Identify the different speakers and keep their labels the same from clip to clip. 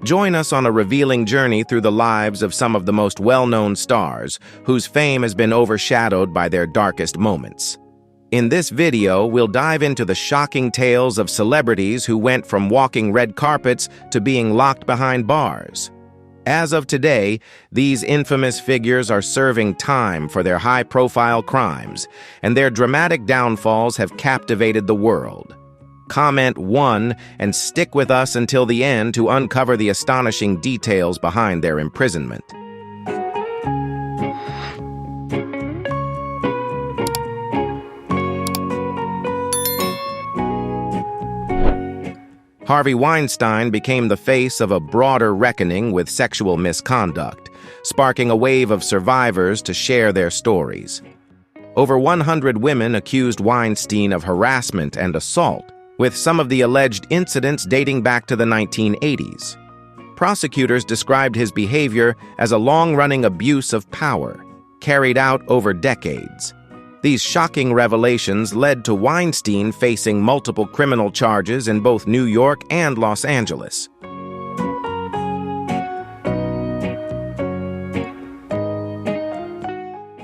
Speaker 1: Join us on a revealing journey through the lives of some of the most well-known stars, whose fame has been overshadowed by their darkest moments. In this video, we'll dive into the shocking tales of celebrities who went from walking red carpets to being locked behind bars. As of today, these infamous figures are serving time for their high-profile crimes, and their dramatic downfalls have captivated the world. Comment 1 and stick with us until the end to uncover the astonishing details behind their imprisonment. Harvey Weinstein became the face of a broader reckoning with sexual misconduct, sparking a wave of survivors to share their stories. Over 100 women accused Weinstein of harassment and assault, with some of the alleged incidents dating back to the 1980s. Prosecutors described his behavior as a long-running abuse of power, carried out over decades. These shocking revelations led to Weinstein facing multiple criminal charges in both New York and Los Angeles.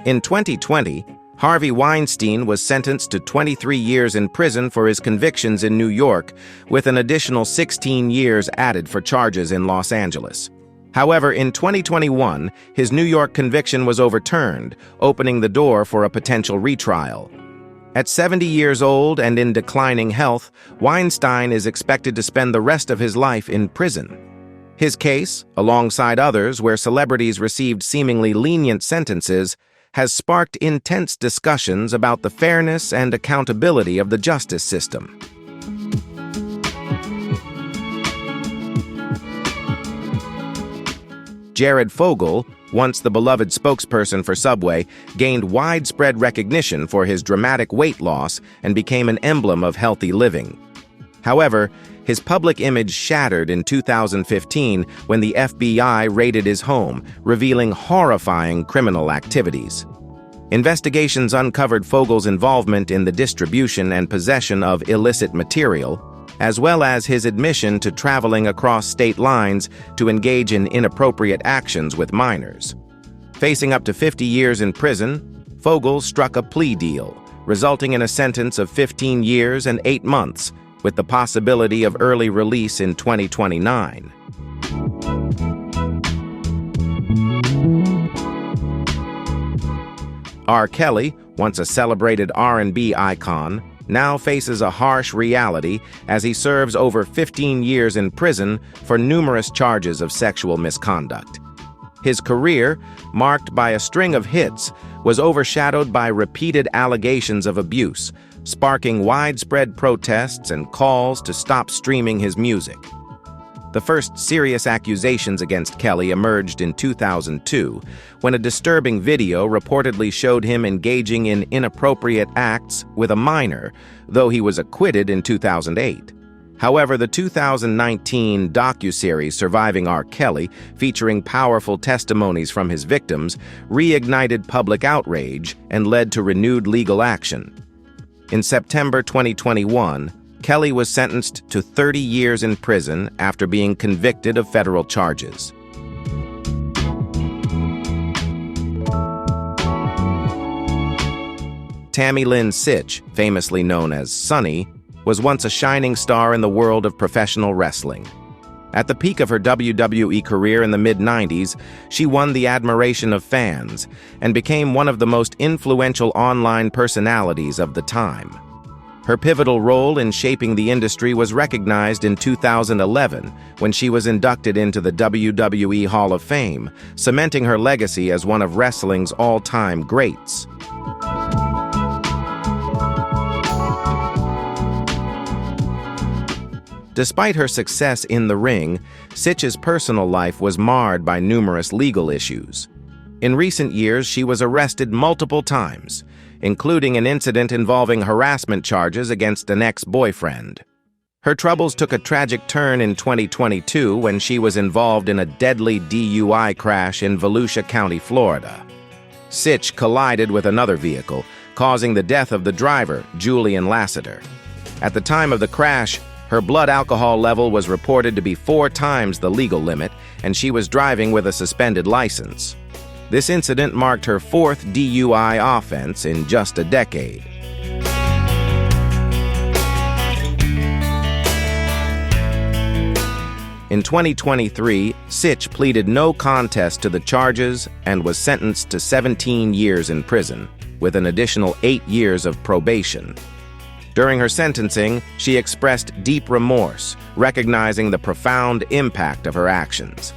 Speaker 1: In 2020, Harvey Weinstein was sentenced to 23 years in prison for his convictions in New York, with an additional 16 years added for charges in Los Angeles. However, in 2021, his New York conviction was overturned, opening the door for a potential retrial. At 70 years old and in declining health, Weinstein is expected to spend the rest of his life in prison. His case, alongside others where celebrities received seemingly lenient sentences, has sparked intense discussions about the fairness and accountability of the justice system. Jared Fogle, once the beloved spokesperson for Subway, gained widespread recognition for his dramatic weight loss and became an emblem of healthy living. However, his public image shattered in 2015 when the FBI raided his home, revealing horrifying criminal activities. Investigations uncovered Fogle's involvement in the distribution and possession of illicit material, as well as his admission to traveling across state lines to engage in inappropriate actions with minors. Facing up to 50 years in prison, Fogle struck a plea deal, resulting in a sentence of 15 years and 8 months, with the possibility of early release in 2029. R. Kelly, once a celebrated R&B icon, now faces a harsh reality as he serves over 15 years in prison for numerous charges of sexual misconduct. His career, marked by a string of hits, was overshadowed by repeated allegations of abuse, sparking widespread protests and calls to stop streaming his music. The first serious accusations against Kelly emerged in 2002, when a disturbing video reportedly showed him engaging in inappropriate acts with a minor, though he was acquitted in 2008. However, the 2019 docuseries Surviving R. Kelly, featuring powerful testimonies from his victims, reignited public outrage and led to renewed legal action. In September 2021, Kelly was sentenced to 30 years in prison after being convicted of federal charges. Tammy Lynn Sitch, famously known as Sunny, was once a shining star in the world of professional wrestling. At the peak of her WWE career in the mid-90s, she won the admiration of fans and became one of the most influential online personalities of the time. Her pivotal role in shaping the industry was recognized in 2011 when she was inducted into the WWE Hall of Fame, cementing her legacy as one of wrestling's all-time greats. Despite her success in the ring, Sitch's personal life was marred by numerous legal issues. In recent years, she was arrested multiple times, including an incident involving harassment charges against an ex-boyfriend. Her troubles took a tragic turn in 2022 when she was involved in a deadly DUI crash in Volusia County, Florida. Sitch collided with another vehicle, causing the death of the driver, Julian Lassiter. At the time of the crash, Her blood alcohol level was reported to be 4 times the legal limit, and she was driving with a suspended license. This incident marked her 4th DUI offense in just a decade. In 2023, Sitch pleaded no contest to the charges and was sentenced to 17 years in prison, with an additional 8 years of probation. During her sentencing, she expressed deep remorse, recognizing the profound impact of her actions.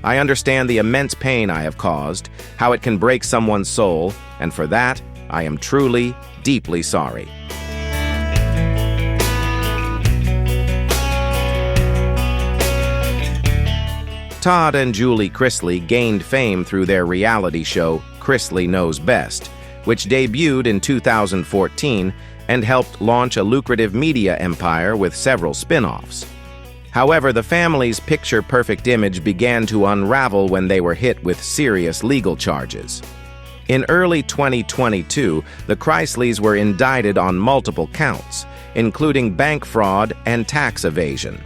Speaker 1: "I understand the immense pain I have caused, how it can break someone's soul, and for that, I am truly, deeply sorry." Todd and Julie Chrisley gained fame through their reality show, Chrisley Knows Best, which debuted in 2014 and helped launch a lucrative media empire with several spin-offs. However, the family's picture-perfect image began to unravel when they were hit with serious legal charges. In early 2022, the Chrisleys were indicted on multiple counts, including bank fraud and tax evasion.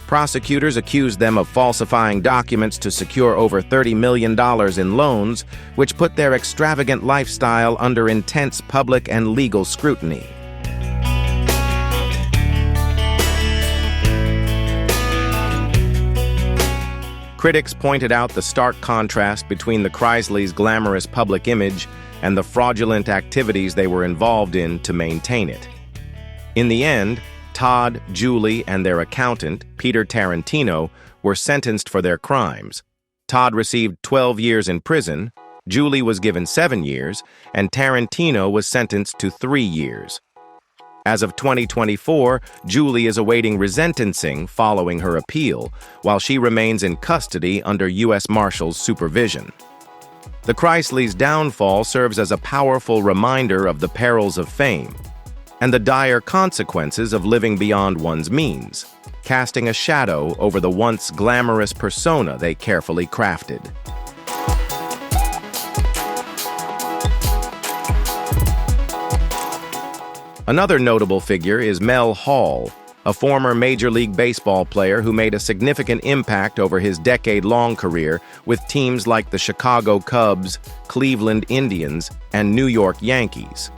Speaker 1: Prosecutors accused them of falsifying documents to secure over $30 million in loans, which put their extravagant lifestyle under intense public and legal scrutiny. Critics pointed out the stark contrast between the Chrisleys' glamorous public image and the fraudulent activities they were involved in to maintain it. In the end, Todd, Julie, and their accountant, Peter Tarantino, were sentenced for their crimes. Todd received 12 years in prison, Julie was given 7 years, and Tarantino was sentenced to 3 years. As of 2024, Julie is awaiting resentencing following her appeal, while she remains in custody under U.S. Marshals' supervision. The Chrisleys' downfall serves as a powerful reminder of the perils of fame and the dire consequences of living beyond one's means, casting a shadow over the once glamorous persona they carefully crafted. Another notable figure is Mel Hall, a former Major League Baseball player who made a significant impact over his decade-long career with teams like the Chicago Cubs, Cleveland Indians, and New York Yankees.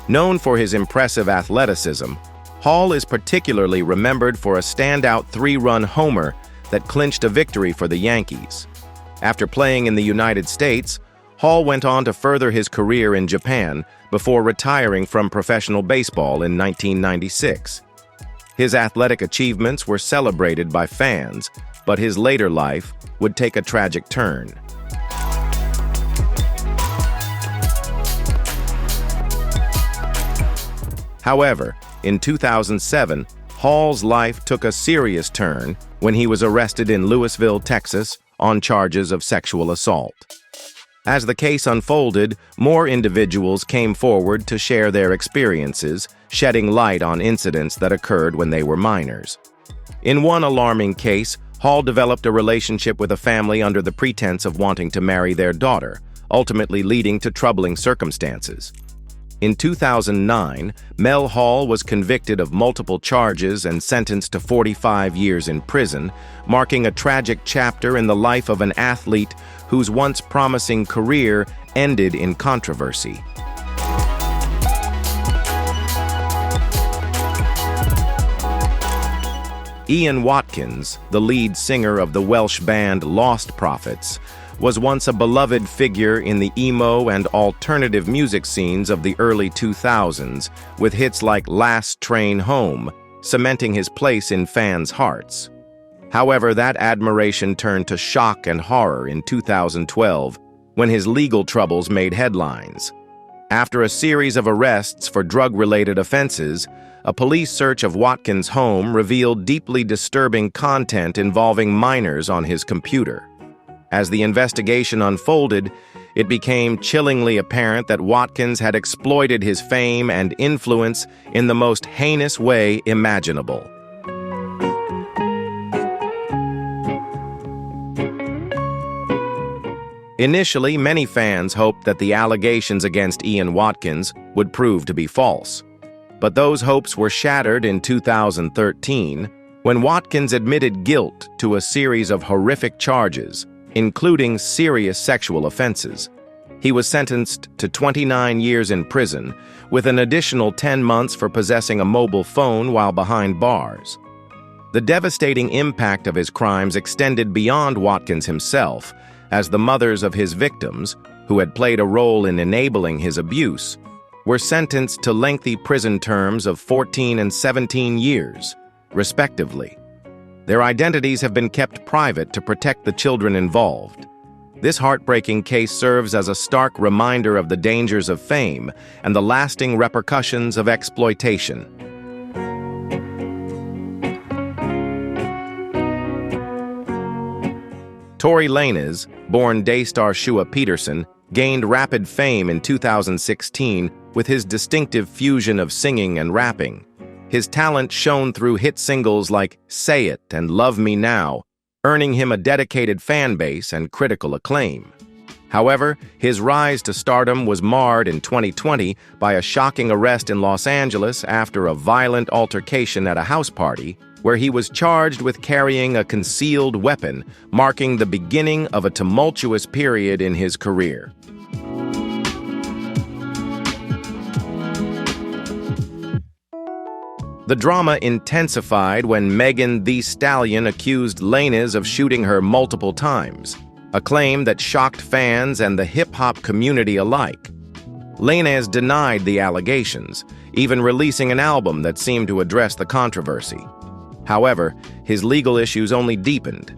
Speaker 1: Known for his impressive athleticism, Hall is particularly remembered for a standout 3-run homer that clinched a victory for the Yankees. After playing in the United States, Hall went on to further his career in Japan before retiring from professional baseball in 1996. His athletic achievements were celebrated by fans, but his later life would take a tragic turn. However, in 2007, Hall's life took a serious turn when he was arrested in Lewisville, Texas, on charges of sexual assault. As the case unfolded, more individuals came forward to share their experiences, shedding light on incidents that occurred when they were minors. In one alarming case, Hall developed a relationship with a family under the pretense of wanting to marry their daughter, ultimately leading to troubling circumstances. In 2009, Mel Hall was convicted of multiple charges and sentenced to 45 years in prison, marking a tragic chapter in the life of an athlete whose once promising career ended in controversy. Ian Watkins, the lead singer of the Welsh band Lost Prophets, was once a beloved figure in the emo and alternative music scenes of the early 2000s, with hits like Last Train Home, cementing his place in fans' hearts. However, that admiration turned to shock and horror in 2012, when his legal troubles made headlines. After a series of arrests for drug-related offenses, a police search of Watkins' home revealed deeply disturbing content involving minors on his computer. As the investigation unfolded, it became chillingly apparent that Watkins had exploited his fame and influence in the most heinous way imaginable. Initially, many fans hoped that the allegations against Ian Watkins would prove to be false. But those hopes were shattered in 2013 when Watkins admitted guilt to a series of horrific charges, including serious sexual offenses. He was sentenced to 29 years in prison, with an additional 10 months for possessing a mobile phone while behind bars. The devastating impact of his crimes extended beyond Watkins himself, as the mothers of his victims, who had played a role in enabling his abuse, were sentenced to lengthy prison terms of 14 and 17 years, respectively. Their identities have been kept private to protect the children involved. This heartbreaking case serves as a stark reminder of the dangers of fame and the lasting repercussions of exploitation. Tory Lanez, born Daystar Shua Peterson, gained rapid fame in 2016 with his distinctive fusion of singing and rapping. His talent shone through hit singles like Say It and Love Me Now, earning him a dedicated fan base and critical acclaim. However, his rise to stardom was marred in 2020 by a shocking arrest in Los Angeles after a violent altercation at a house party, where he was charged with carrying a concealed weapon, marking the beginning of a tumultuous period in his career. The drama intensified when Megan Thee Stallion accused Lanez of shooting her multiple times, a claim that shocked fans and the hip-hop community alike. Lanez denied the allegations, even releasing an album that seemed to address the controversy. However, his legal issues only deepened.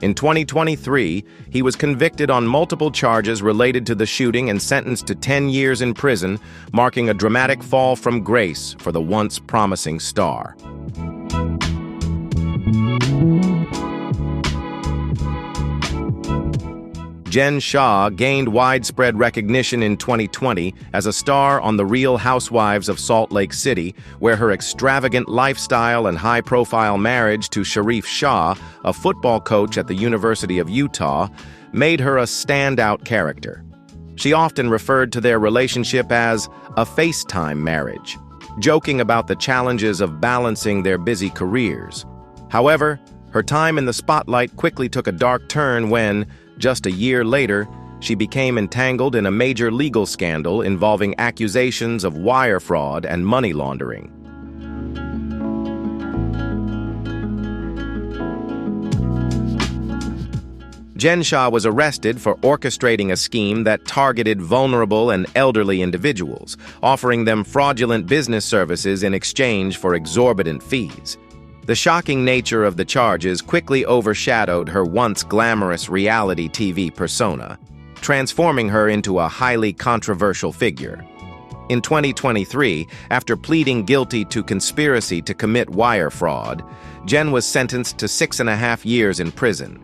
Speaker 1: In 2023, he was convicted on multiple charges related to the shooting and sentenced to 10 years in prison, marking a dramatic fall from grace for the once promising star. Jen Shah gained widespread recognition in 2020 as a star on The Real Housewives of Salt Lake City, where her extravagant lifestyle and high-profile marriage to Sharif Shah, a football coach at the University of Utah, made her a standout character. She often referred to their relationship as a FaceTime marriage, joking about the challenges of balancing their busy careers. However, her time in the spotlight quickly took a dark turn when, just a year later, she became entangled in a major legal scandal involving accusations of wire fraud and money laundering. Jen Shah was arrested for orchestrating a scheme that targeted vulnerable and elderly individuals, offering them fraudulent business services in exchange for exorbitant fees. The shocking nature of the charges quickly overshadowed her once glamorous reality TV persona, transforming her into a highly controversial figure. In 2023, after pleading guilty to conspiracy to commit wire fraud, Jen was sentenced to 6.5 years in prison.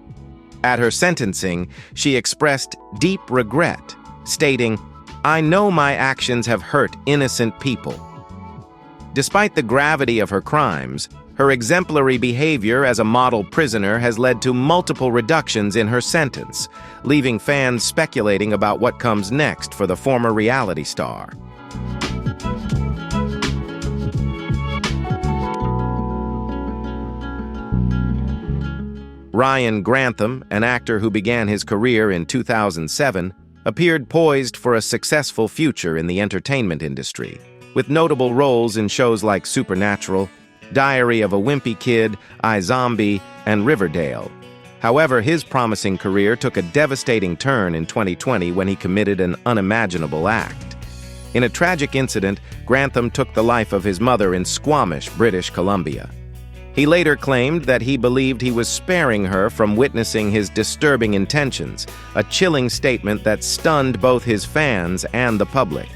Speaker 1: At her sentencing, she expressed deep regret, stating, "I know my actions have hurt innocent people." Despite the gravity of her crimes, her exemplary behavior as a model prisoner has led to multiple reductions in her sentence, leaving fans speculating about what comes next for the former reality star. Ryan Grantham, an actor who began his career in 2007, appeared poised for a successful future in the entertainment industry, with notable roles in shows like Supernatural, Diary of a Wimpy Kid, iZombie, and Riverdale. However, his promising career took a devastating turn in 2020 when he committed an unimaginable act. In a tragic incident, Grantham took the life of his mother in Squamish, British Columbia. He later claimed that he believed he was sparing her from witnessing his disturbing intentions, a chilling statement that stunned both his fans and the public.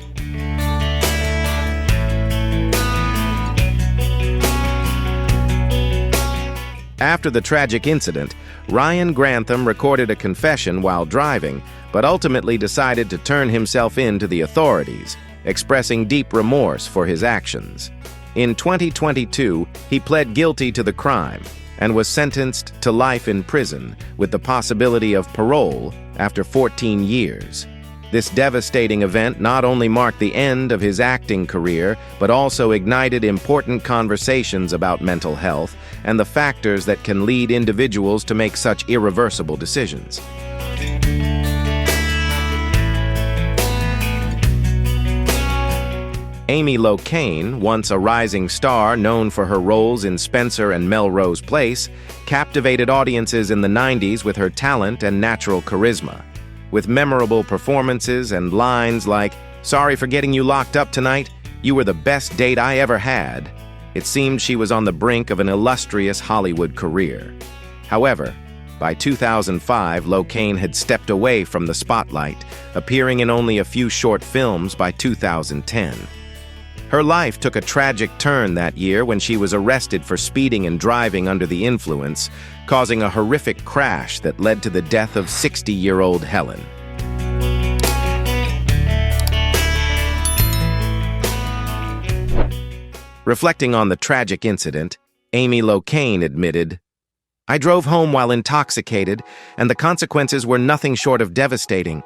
Speaker 1: After the tragic incident, Ryan Grantham recorded a confession while driving, but ultimately decided to turn himself in to the authorities, expressing deep remorse for his actions. In 2022, he pled guilty to the crime and was sentenced to life in prison with the possibility of parole after 14 years. This devastating event not only marked the end of his acting career, but also ignited important conversations about mental health and the factors that can lead individuals to make such irreversible decisions. Amy Locane, once a rising star known for her roles in Spencer and Melrose Place, captivated audiences in the 90s with her talent and natural charisma. With memorable performances and lines like, "Sorry for getting you locked up tonight, you were the best date I ever had," it seemed she was on the brink of an illustrious Hollywood career. However, by 2005, Locane had stepped away from the spotlight, appearing in only a few short films by 2010. Her life took a tragic turn that year when she was arrested for speeding and driving under the influence, causing a horrific crash that led to the death of 60-year-old Helen. Reflecting on the tragic incident, Amy Locane admitted, "I drove home while intoxicated, and the consequences were nothing short of devastating.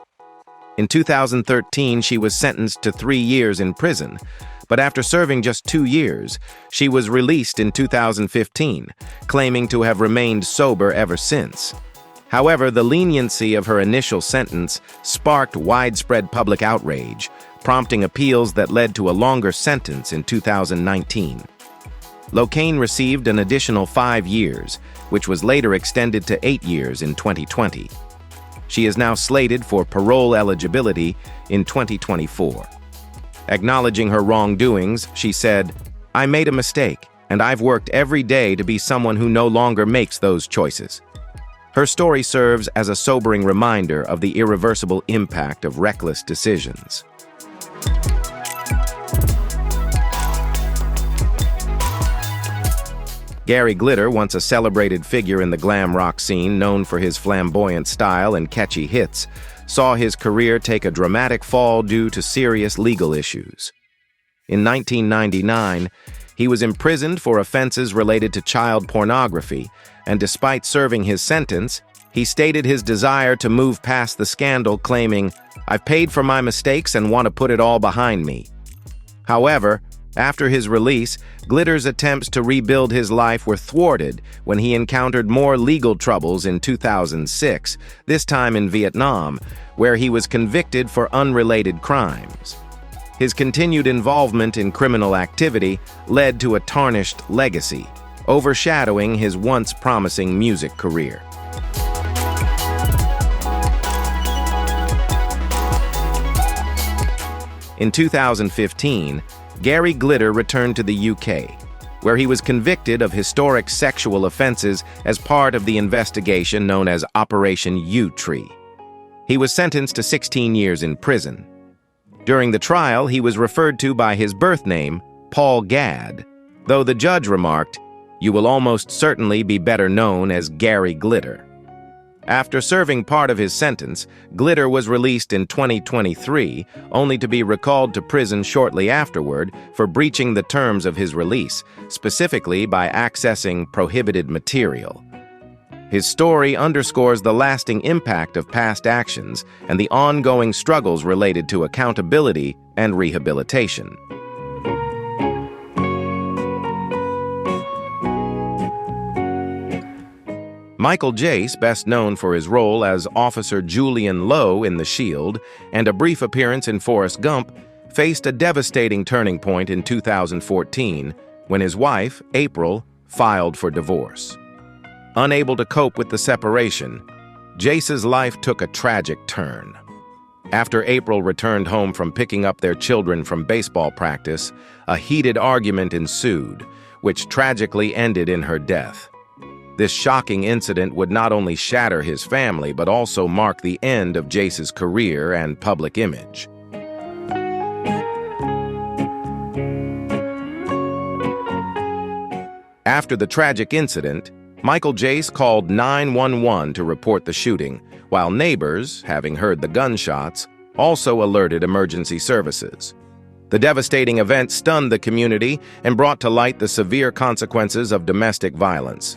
Speaker 1: In 2013, she was sentenced to 3 years in prison, but after serving just 2 years, she was released in 2015, claiming to have remained sober ever since. However, the leniency of her initial sentence sparked widespread public outrage, prompting appeals that led to a longer sentence in 2019. Locane received an additional 5 years, which was later extended to 8 years in 2020. She is now slated for parole eligibility in 2024. Acknowledging her wrongdoings, she said, "I made a mistake, and I've worked every day to be someone who no longer makes those choices." Her story serves as a sobering reminder of the irreversible impact of reckless decisions. Gary Glitter, once a celebrated figure in the glam rock scene known for his flamboyant style and catchy hits, saw his career take a dramatic fall due to serious legal issues. In 1999, he was imprisoned for offenses related to child pornography, and despite serving his sentence, he stated his desire to move past the scandal, claiming, "I've paid for my mistakes and want to put it all behind me." However, after his release, Glitter's attempts to rebuild his life were thwarted when he encountered more legal troubles in 2006, this time in Vietnam, where he was convicted for unrelated crimes. His continued involvement in criminal activity led to a tarnished legacy, overshadowing his once promising music career. In 2015, Gary Glitter returned to the UK, where he was convicted of historic sexual offenses as part of the investigation known as Operation R.O.T.T.I.N.G. He was sentenced to 16 years in prison. During the trial, he was referred to by his birth name, Paul Gadd, though the judge remarked, "You will almost certainly be better known as Gary Glitter." After serving part of his sentence, Glitter was released in 2023, only to be recalled to prison shortly afterward for breaching the terms of his release, specifically by accessing prohibited material. His story underscores the lasting impact of past actions and the ongoing struggles related to accountability and rehabilitation. Michael Jace, best known for his role as Officer Julian Lowe in The Shield and a brief appearance in Forrest Gump, faced a devastating turning point in 2014 when his wife, April, filed for divorce. Unable to cope with the separation, Jace's life took a tragic turn. After April returned home from picking up their children from baseball practice, a heated argument ensued, which tragically ended in her death. This shocking incident would not only shatter his family, but also mark the end of Jace's career and public image. After the tragic incident, Michael Jace called 911 to report the shooting, while neighbors, having heard the gunshots, also alerted emergency services. The devastating event stunned the community and brought to light the severe consequences of domestic violence.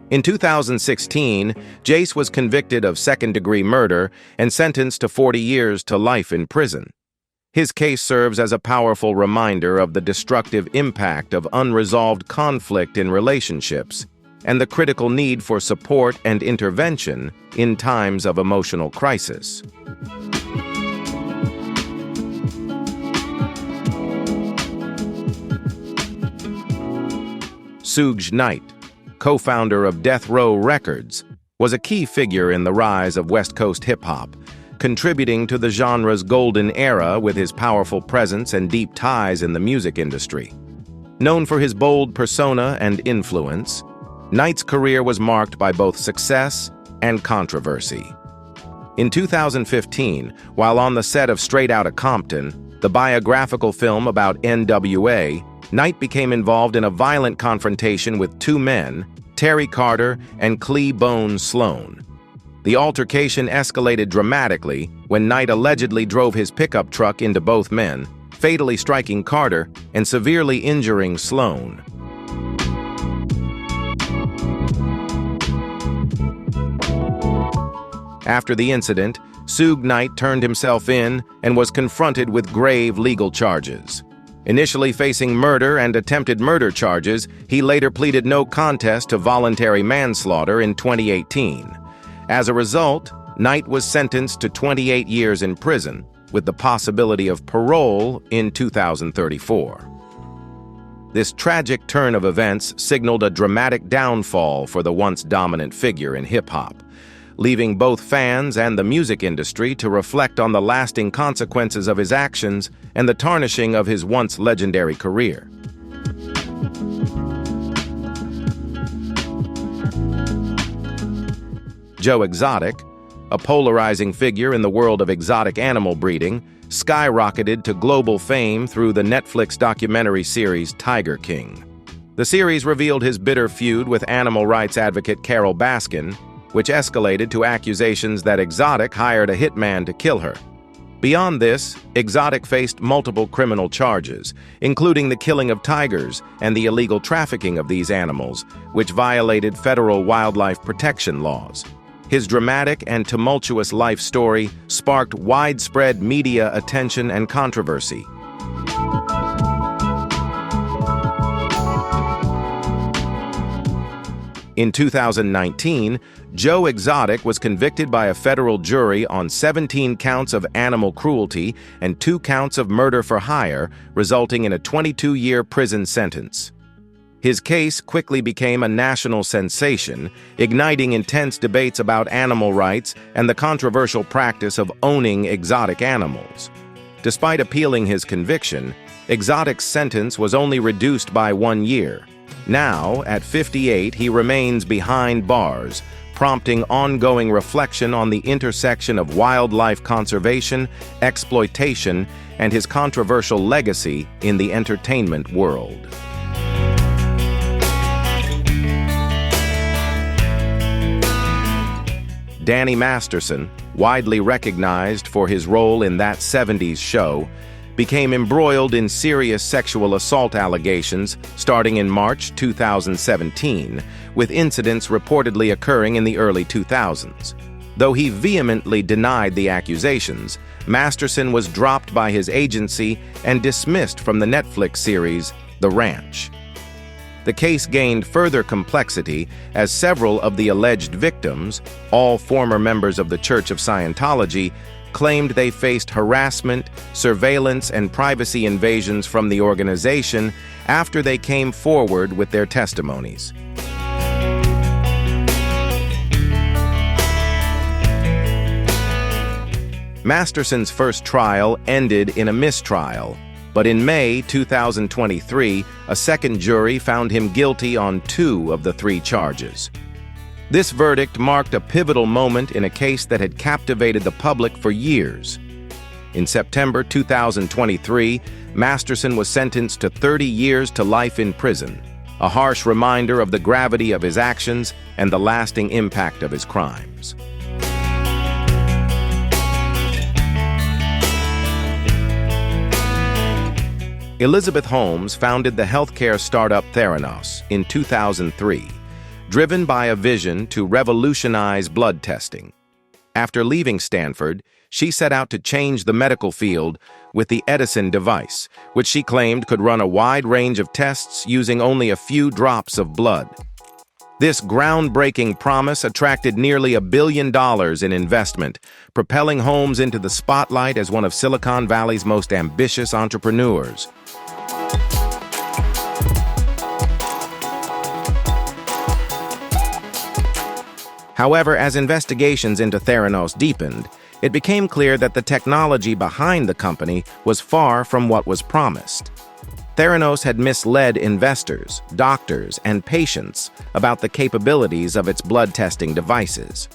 Speaker 1: In 2016, Jace was convicted of second-degree murder and sentenced to 40 years to life in prison. His case serves as a powerful reminder of the destructive impact of unresolved conflict in relationships and the critical need for support and intervention in times of emotional crisis. Suge Knight, co-founder of Death Row Records, was a key figure in the rise of West Coast hip-hop, contributing to the genre's golden era with his powerful presence and deep ties in the music industry. Known for his bold persona and influence, Knight's career was marked by both success and controversy. In 2015, while on the set of Straight Outta Compton, the biographical film about NWA, Knight became involved in a violent confrontation with two men, Terry Carter and Clee Bone Sloan. The altercation escalated dramatically when Knight allegedly drove his pickup truck into both men, fatally striking Carter and severely injuring Sloan. After the incident, Suge Knight turned himself in and was confronted with grave legal charges. Initially facing murder and attempted murder charges, he later pleaded no contest to voluntary manslaughter in 2018. As a result, Knight was sentenced to 28 years in prison, with the possibility of parole in 2034. This tragic turn of events signaled a dramatic downfall for the once dominant figure in hip-hop, leaving both fans and the music industry to reflect on the lasting consequences of his actions and the tarnishing of his once legendary career. Joe Exotic, a polarizing figure in the world of exotic animal breeding, skyrocketed to global fame through the Netflix documentary series Tiger King. The series revealed his bitter feud with animal rights advocate Carol Baskin, which escalated to accusations that Exotic hired a hitman to kill her. Beyond this, Exotic faced multiple criminal charges, including the killing of tigers and the illegal trafficking of these animals, which violated federal wildlife protection laws. His dramatic and tumultuous life story sparked widespread media attention and controversy. In 2019, Joe Exotic was convicted by a federal jury on 17 counts of animal cruelty and 2 counts of murder for hire, resulting in a 22-year prison sentence. His case quickly became a national sensation, igniting intense debates about animal rights and the controversial practice of owning exotic animals. Despite appealing his conviction, Exotic's sentence was only reduced by 1 year. Now, at 58, he remains behind bars, prompting ongoing reflection on the intersection of wildlife conservation, exploitation, and his controversial legacy in the entertainment world. Danny Masterson, widely recognized for his role in That 70s Show, became embroiled in serious sexual assault allegations starting in March 2017, with incidents reportedly occurring in the early 2000s. Though he vehemently denied the accusations, Masterson was dropped by his agency and dismissed from the Netflix series The Ranch. The case gained further complexity as several of the alleged victims, all former members of the Church of Scientology, claimed they faced harassment, surveillance, and privacy invasions from the organization after they came forward with their testimonies. Masterson's first trial ended in a mistrial, but in May 2023, a second jury found him guilty on 2 of the 3 charges. This verdict marked a pivotal moment in a case that had captivated the public for years. In September 2023, Masterson was sentenced to 30 years to life in prison, a harsh reminder of the gravity of his actions and the lasting impact of his crimes. Elizabeth Holmes founded the healthcare startup Theranos in 2003, driven by a vision to revolutionize blood testing. After leaving Stanford, she set out to change the medical field with the Edison device, which she claimed could run a wide range of tests using only a few drops of blood. This groundbreaking promise attracted nearly $1 billion in investment, propelling Holmes into the spotlight as one of Silicon Valley's most ambitious entrepreneurs. However, as investigations into Theranos deepened, it became clear that the technology behind the company was far from what was promised. Theranos had misled investors, doctors, and patients about the capabilities of its blood testing devices.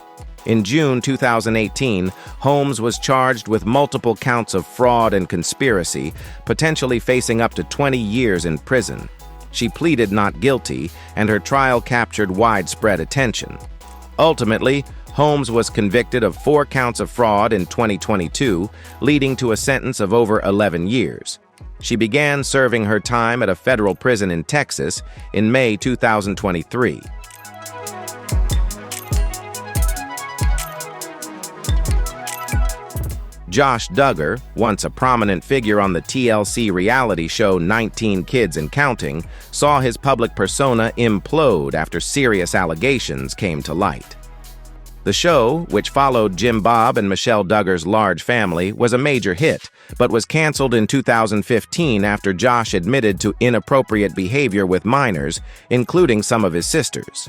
Speaker 1: In June 2018, Holmes was charged with multiple counts of fraud and conspiracy, potentially facing up to 20 years in prison. She pleaded not guilty, and her trial captured widespread attention. Ultimately, Holmes was convicted of 4 counts of fraud in 2022, leading to a sentence of over 11 years. She began serving her time at a federal prison in Texas in May 2023. Josh Duggar, once a prominent figure on the TLC reality show 19 Kids and Counting, saw his public persona implode after serious allegations came to light. The show, which followed Jim Bob and Michelle Duggar's large family, was a major hit, but was canceled in 2015 after Josh admitted to inappropriate behavior with minors, including some of his sisters.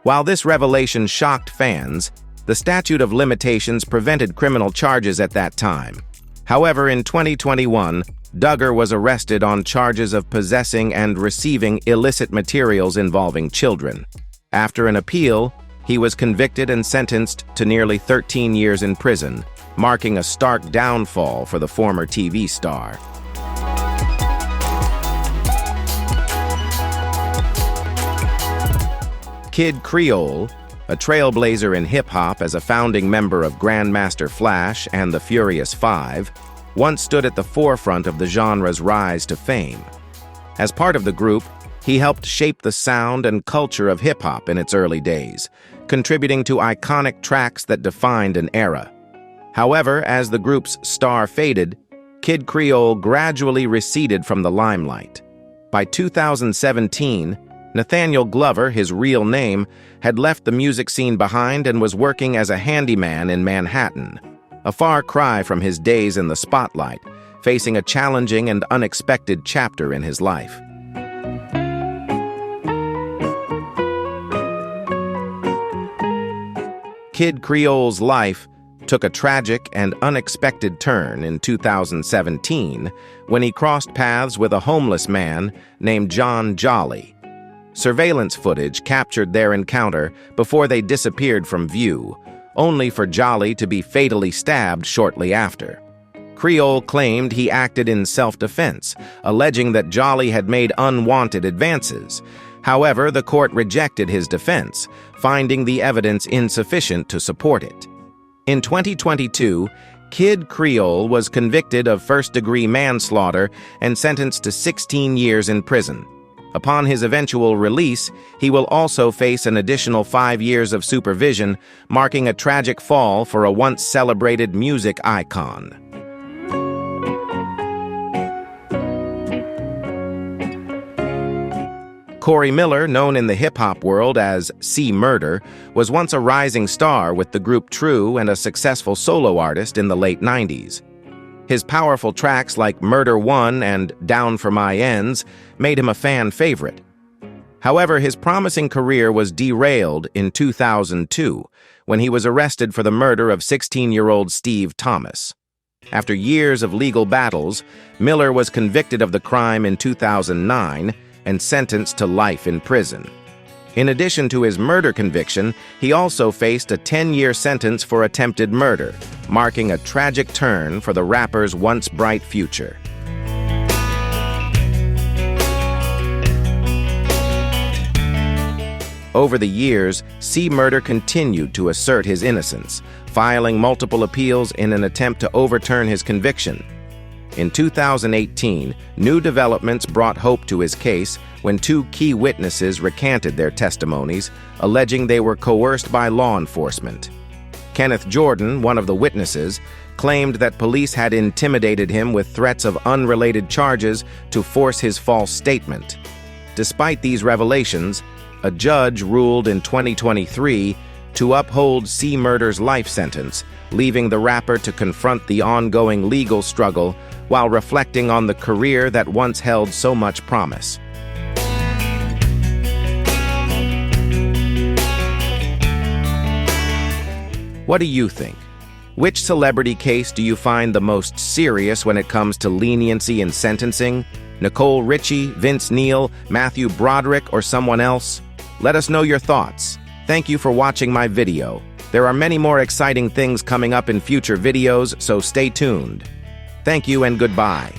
Speaker 1: While this revelation shocked fans, the statute of limitations prevented criminal charges at that time. However, in 2021, Duggar was arrested on charges of possessing and receiving illicit materials involving children. After an appeal, he was convicted and sentenced to nearly 13 years in prison, marking a stark downfall for the former TV star. Kid Creole, a trailblazer in hip-hop as a founding member of Grandmaster Flash and the Furious Five, once stood at the forefront of the genre's rise to fame. As part of the group, he helped shape the sound and culture of hip-hop in its early days, contributing to iconic tracks that defined an era. However, as the group's star faded, Kid Creole gradually receded from the limelight. By 2017, Nathaniel Glover, his real name, had left the music scene behind and was working as a handyman in Manhattan, a far cry from his days in the spotlight, facing a challenging and unexpected chapter in his life. Kid Creole's life took a tragic and unexpected turn in 2017 when he crossed paths with a homeless man named John Jolly. Surveillance footage captured their encounter before they disappeared from view, only for Jolly to be fatally stabbed shortly after. Creole claimed he acted in self-defense, alleging that Jolly had made unwanted advances. However, the court rejected his defense, finding the evidence insufficient to support it. In 2022, Kid Creole was convicted of first-degree manslaughter and sentenced to 16 years in prison. Upon his eventual release, he will also face an additional 5 years of supervision, marking a tragic fall for a once-celebrated music icon. Corey Miller, known in the hip-hop world as C. Murder, was once a rising star with the group True and a successful solo artist in the late 90s. His powerful tracks like Murder One and Down for My Ends made him a fan favorite. However, his promising career was derailed in 2002 when he was arrested for the murder of 16-year-old Steve Thomas. After years of legal battles, Miller was convicted of the crime in 2009 and sentenced to life in prison. In addition to his murder conviction, he also faced a 10-year sentence for attempted murder, marking a tragic turn for the rapper's once bright future. Over the years, C. Murder continued to assert his innocence, filing multiple appeals in an attempt to overturn his conviction. In 2018, new developments brought hope to his case when two key witnesses recanted their testimonies, alleging they were coerced by law enforcement. Kenneth Jordan, one of the witnesses, claimed that police had intimidated him with threats of unrelated charges to force his false statement. Despite these revelations, a judge ruled in 2023 to uphold C. Murder's life sentence, leaving the rapper to confront the ongoing legal struggle while reflecting on the career that once held so much promise. What do you think? Which celebrity case do you find the most serious when it comes to leniency in sentencing? Nicole Richie, Vince Neil, Matthew Broderick, or someone else? Let us know your thoughts. Thank you for watching my video. There are many more exciting things coming up in future videos, so stay tuned. Thank you and goodbye.